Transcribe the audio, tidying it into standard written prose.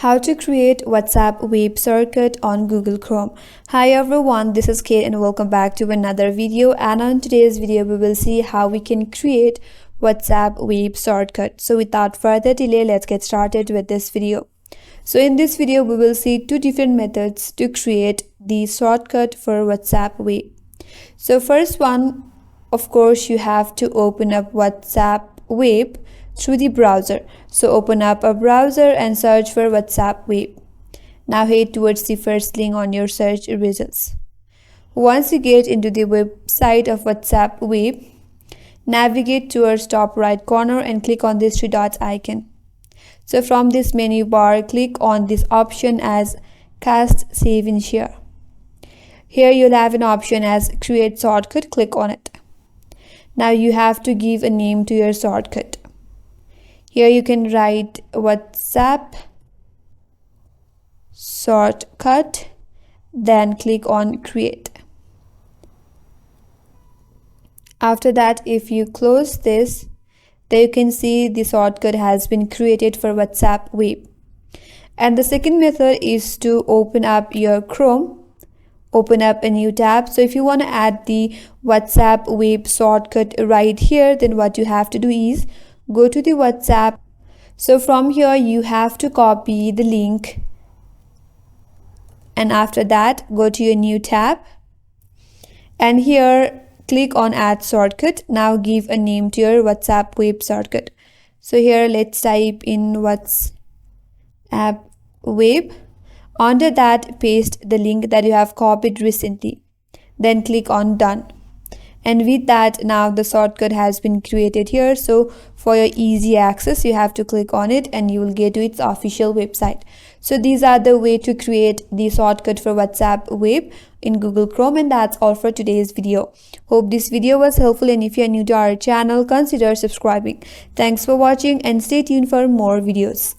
How to create WhatsApp web shortcut on Google Chrome. Hi everyone, this is Kate and welcome back to another video. And on today's video, we will see how we can create WhatsApp web shortcut. So without further delay, let's get started with this video. So in this video, we will see two different methods to create the shortcut for WhatsApp web. So first one, of course, you have to open up WhatsApp web through the browser. So open up a browser and search for WhatsApp web. Now head towards the first link on your search results. Once you get into the website of WhatsApp web, navigate towards top right corner and click on this three dots icon. So from this menu bar, click on this option as cast, save and share. Here you'll have an option as create shortcut, click on it. Now you have to give a name to your shortcut. Here you can write WhatsApp shortcut, then click on create. After that, if you close this, there you can see the shortcut has been created for WhatsApp web. And the second method is to open up your Chrome. Open up a new tab. So if you want to add the WhatsApp web shortcut right here, then what you have to do is go to the WhatsApp. So from here you have to copy the link, and after that go to your new tab and here click on add shortcut. Now give a name to your WhatsApp web shortcut. So here let's type in WhatsApp web. Under that, paste the link that you have copied recently. Then click on done. And with that, now the shortcut has been created here. So for your easy access, you have to click on it and you will get to its official website. So these are the way to create the shortcut for WhatsApp web in Google Chrome. And that's all for today's video. Hope this video was helpful, and if you are new to our channel, consider subscribing. Thanks for watching and stay tuned for more videos.